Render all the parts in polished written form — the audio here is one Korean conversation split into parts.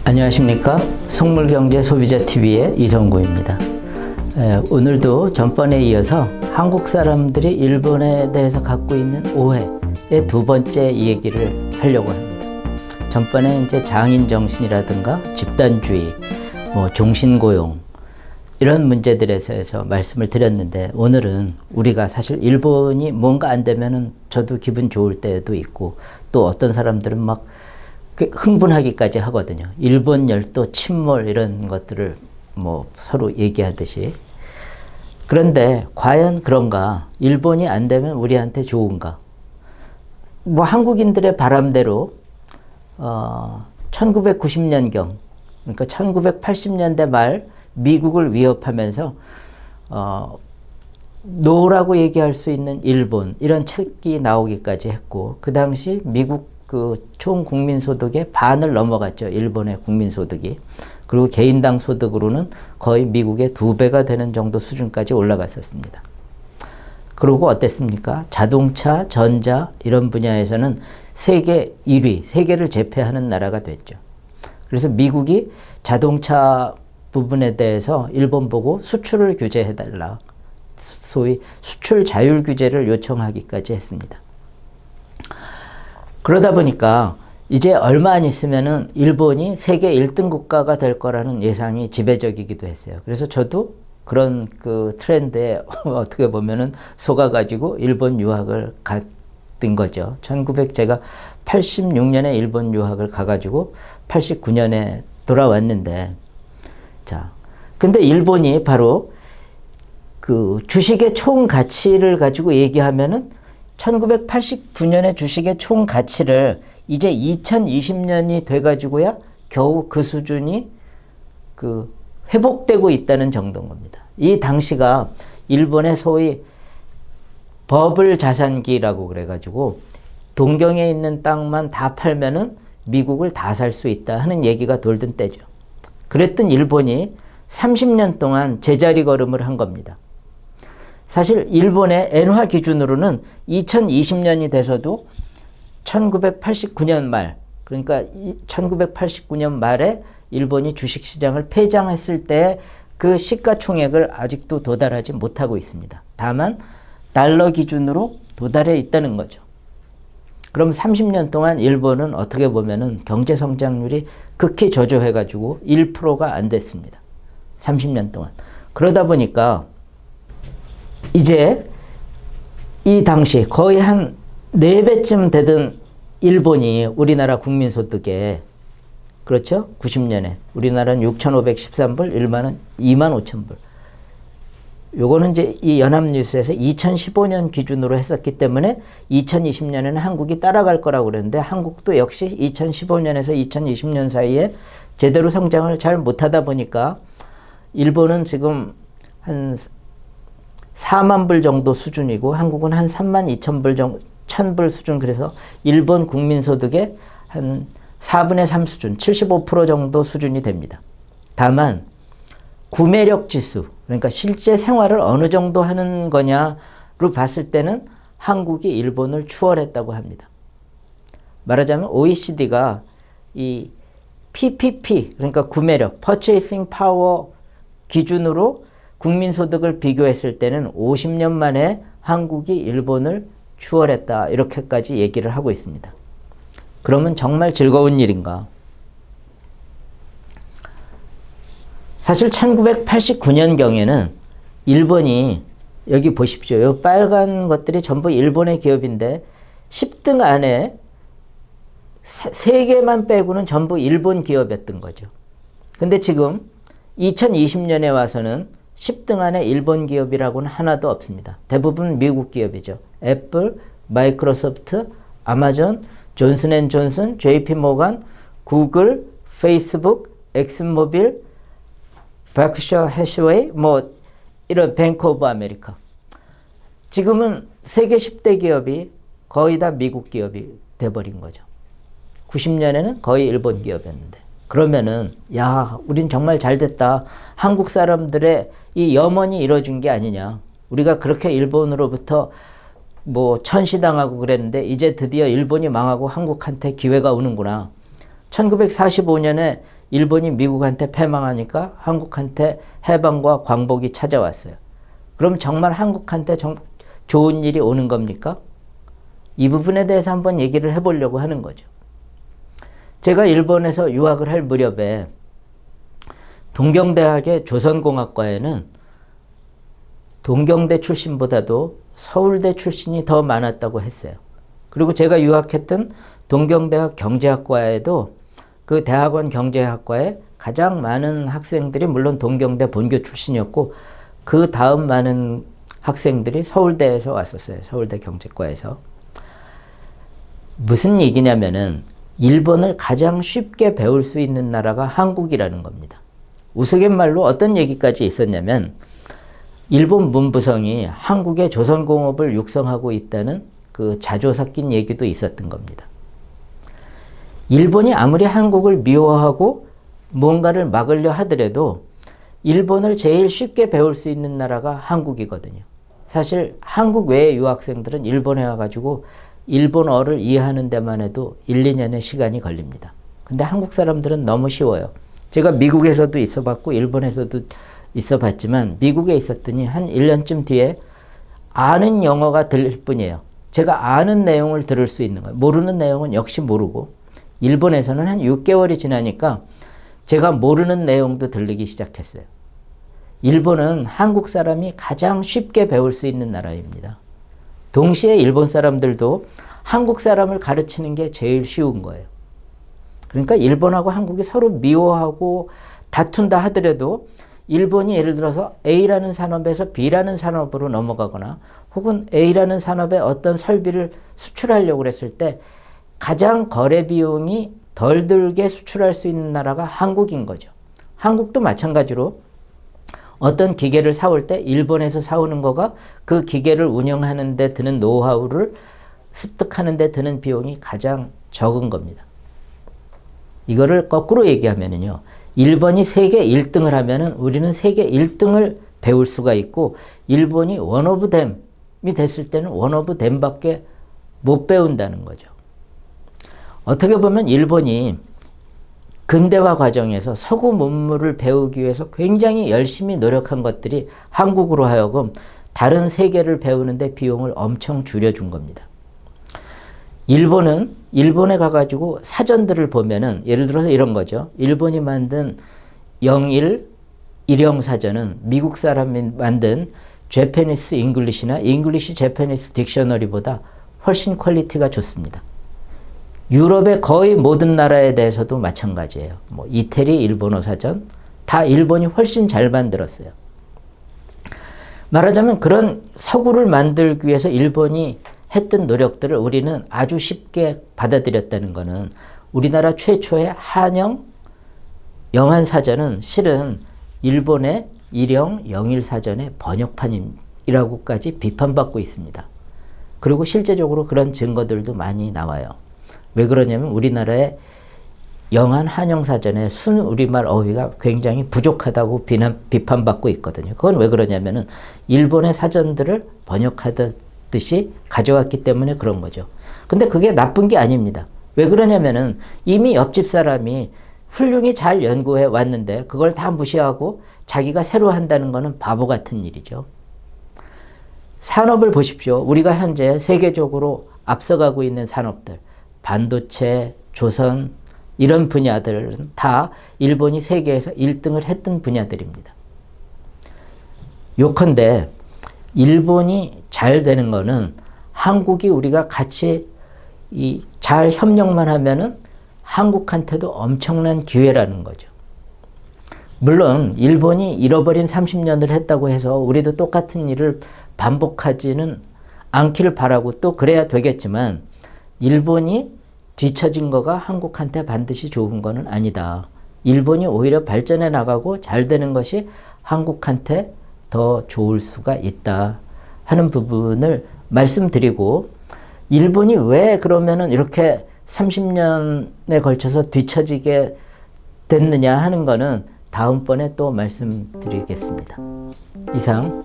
안녕하십니까. 속물경제소비자TV의 이성구입니다. 오늘도 전번에 이어서 한국 사람들이 일본에 대해서 갖고 있는 오해의 두 번째 얘기를 하려고 합니다. 전번에 이제 장인 정신이라든가 집단주의, 종신고용 이런 문제들에 대해서 말씀을 드렸는데, 오늘은 우리가 사실 일본이 뭔가 안 되면은 저도 기분 좋을 때도 있고, 또 어떤 사람들은 막 흥분하기까지 하거든요. 일본 열도, 침몰 이런 것들을 서로 얘기하듯이. 그런데 과연 그런가? 일본이 안 되면 우리한테 좋은가? 한국인들의 바람대로 1990년경, 그러니까 1980년대 말 미국을 위협하면서 노라고 얘기할 수 있는 일본, 이런 책이 나오기까지 했고, 그 당시 미국 총 국민소득의 반을 넘어갔죠. 일본의 국민소득이. 그리고 개인당 소득으로는 거의 미국의 2배가 되는 정도 수준까지 올라갔었습니다. 그리고 어땠습니까? 자동차, 전자 이런 분야에서는 세계 1위, 세계를 제패하는 나라가 됐죠. 그래서 미국이 자동차 부분에 대해서 일본 보고 수출을 규제해달라, 소위 수출 자율 규제를 요청하기까지 했습니다. 그러다 보니까 이제 얼마 안 있으면은 일본이 세계 1등 국가가 될 거라는 예상이 지배적이기도 했어요. 그래서 저도 그런 트렌드에 어떻게 보면은 속아가지고 일본 유학을 갔던 거죠. 제가 86년에 일본 유학을 가가지고 89년에 돌아왔는데, 근데 일본이 바로 주식의 총 가치를 가지고 얘기하면은 1989년에 주식의 총 가치를 이제 2020년이 돼가지고야 겨우 그 수준이 회복되고 있다는 정도인 겁니다. 이 당시가 일본의 소위 버블 자산기라고 그래가지고 동경에 있는 땅만 다 팔면은 미국을 다 살 수 있다 하는 얘기가 돌던 때죠. 그랬던 일본이 30년 동안 제자리 걸음을 한 겁니다. 사실 일본의 엔화 기준으로는 2020년이 돼서도 1989년 말, 그러니까 1989년 말에 일본이 주식시장을 폐장했을 때 그 시가총액을 아직도 도달하지 못하고 있습니다. 다만 달러 기준으로 도달해 있다는 거죠. 그럼 30년 동안 일본은 어떻게 보면은 경제 성장률이 극히 저조해가지고 1%가 안 됐습니다. 30년 동안. 그러다 보니까 이제 이 당시 거의 한 4배쯤 되던 일본이 우리나라 국민소득에, 그렇죠? 90년에 우리나라는 6,513불, 일본은 25,000불. 요거는 이제 이 연합뉴스에서 2015년 기준으로 했었기 때문에 2020년에는 한국이 따라갈 거라고 그랬는데, 한국도 역시 2015년에서 2020년 사이에 제대로 성장을 잘 못하다 보니까 일본은 지금 한 4만 불 정도 수준이고 한국은 한 3만 2천 불 정도, 1,000불 수준. 그래서 일본 국민소득의 한 4분의 3 수준, 75% 정도 수준이 됩니다. 다만 구매력 지수, 그러니까 실제 생활을 어느 정도 하는 거냐로 봤을 때는 한국이 일본을 추월했다고 합니다. 말하자면 OECD가 이 PPP, 그러니까 구매력, Purchasing Power 기준으로 국민소득을 비교했을 때는 50년 만에 한국이 일본을 추월했다, 이렇게까지 얘기를 하고 있습니다. 그러면 정말 즐거운 일인가? 사실 1989년경에는 일본이, 여기 보십시오. 이 빨간 것들이 전부 일본의 기업인데 10등 안에 3개만 빼고는 전부 일본 기업이었던 거죠. 근데 지금 2020년에 와서는 10등 안에 일본 기업이라고는 하나도 없습니다. 대부분 미국 기업이죠. 애플, 마이크로소프트, 아마존, 존슨앤존슨, JP모간, 구글, 페이스북, 엑슨모빌, 버크셔 해시웨이, 이런 뱅크 오브 아메리카. 지금은 세계 10대 기업이 거의 다 미국 기업이 돼버린 거죠. 90년에는 거의 일본 기업이었는데. 그러면은 우린 정말 잘 됐다. 한국 사람들의 이 염원이 이뤄준 게 아니냐. 우리가 그렇게 일본으로부터 뭐 천시당하고 그랬는데 이제 드디어 일본이 망하고 한국한테 기회가 오는구나. 1945년에 일본이 미국한테 패망하니까 한국한테 해방과 광복이 찾아왔어요. 그럼 정말 한국한테 좋은 일이 오는 겁니까? 이 부분에 대해서 한번 얘기를 해보려고 하는 거죠. 제가 일본에서 유학을 할 무렵에 동경대학의 조선공학과에는 동경대 출신보다도 서울대 출신이 더 많았다고 했어요. 그리고 제가 유학했던 동경대학 경제학과에도 그 대학원 경제학과에 가장 많은 학생들이 물론 동경대 본교 출신이었고 그 다음 많은 학생들이 서울대에서 왔었어요. 서울대 경제과에서. 무슨 얘기냐면은 일본을 가장 쉽게 배울 수 있는 나라가 한국이라는 겁니다. 우스갯말로 어떤 얘기까지 있었냐면 일본 문부성이 한국의 조선공업을 육성하고 있다는 그 자조 섞인 얘기도 있었던 겁니다. 일본이 아무리 한국을 미워하고 뭔가를 막으려 하더라도 일본을 제일 쉽게 배울 수 있는 나라가 한국이거든요. 사실 한국 외의 유학생들은 일본에 와가지고 일본어를 이해하는 데만 해도 1, 2년의 시간이 걸립니다. 근데 한국 사람들은 너무 쉬워요. 제가 미국에서도 있어봤고 일본에서도 있어봤지만 미국에 있었더니 한 1년쯤 뒤에 아는 영어가 들릴 뿐이에요. 제가 아는 내용을 들을 수 있는 거예요. 모르는 내용은 역시 모르고 일본에서는 한 6개월이 지나니까 제가 모르는 내용도 들리기 시작했어요. 일본은 한국 사람이 가장 쉽게 배울 수 있는 나라입니다. 동시에 일본 사람들도 한국 사람을 가르치는 게 제일 쉬운 거예요. 그러니까 일본하고 한국이 서로 미워하고 다툰다 하더라도 일본이 예를 들어서 A라는 산업에서 B라는 산업으로 넘어가거나 혹은 A라는 산업에 어떤 설비를 수출하려고 그랬을 때 가장 거래 비용이 덜 들게 수출할 수 있는 나라가 한국인 거죠. 한국도 마찬가지로 어떤 기계를 사올 때 일본에서 사오는 거가 그 기계를 운영하는 데 드는 노하우를 습득하는 데 드는 비용이 가장 적은 겁니다. 이거를 거꾸로 얘기하면은요. 일본이 세계 1등을 하면은 우리는 세계 1등을 배울 수가 있고 일본이 원 오브 댐이 됐을 때는 원 오브 댐밖에 못 배운다는 거죠. 어떻게 보면 일본이 근대화 과정에서 서구 문물을 배우기 위해서 굉장히 열심히 노력한 것들이 한국으로 하여금 다른 세계를 배우는데 비용을 엄청 줄여준 겁니다. 일본은 일본에 가가지고 사전들을 보면은 예를 들어서 이런 거죠. 일본이 만든 영일 일형 사전은 미국 사람이 만든 제페니스 잉글리시나 잉글리시 제페니스 딕셔너리보다 훨씬 퀄리티가 좋습니다. 유럽의 거의 모든 나라에 대해서도 마찬가지예요. 뭐 이태리 일본어 사전 다 일본이 훨씬 잘 만들었어요. 말하자면 그런 서구를 만들기 위해서 일본이 했던 노력들을 우리는 아주 쉽게 받아들였다는 것은 우리나라 최초의 한영 영한 사전은 실은 일본의 일형 영일 사전의 번역판이라고까지 비판받고 있습니다. 그리고 실제적으로 그런 증거들도 많이 나와요. 왜 그러냐면 우리나라의 영한 한영사전의 순 우리말 어휘가 굉장히 부족하다고 비판받고 있거든요. 그건 왜 그러냐면은 일본의 사전들을 번역하듯이 가져왔기 때문에 그런 거죠. 근데 그게 나쁜 게 아닙니다. 왜 그러냐면은 이미 옆집 사람이 훌륭히 잘 연구해 왔는데 그걸 다 무시하고 자기가 새로 한다는 거는 바보 같은 일이죠. 산업을 보십시오. 우리가 현재 세계적으로 앞서가고 있는 산업들 반도체, 조선 이런 분야들은 다 일본이 세계에서 1등을 했던 분야들입니다. 요컨대 일본이 잘 되는 거는 한국이 우리가 같이 잘 협력만 하면은 한국한테도 엄청난 기회라는 거죠. 물론 일본이 잃어버린 30년을 했다고 해서 우리도 똑같은 일을 반복하지는 않기를 바라고 또 그래야 되겠지만 일본이 뒤처진 거가 한국한테 반드시 좋은 거는 아니다. 일본이 오히려 발전해 나가고 잘 되는 것이 한국한테 더 좋을 수가 있다 하는 부분을 말씀드리고 일본이 왜 그러면은 이렇게 30년에 걸쳐서 뒤처지게 됐느냐 하는 거는 다음번에 또 말씀드리겠습니다. 이상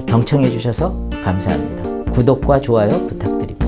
경청해 주셔서 감사합니다. 구독과 좋아요 부탁드립니다.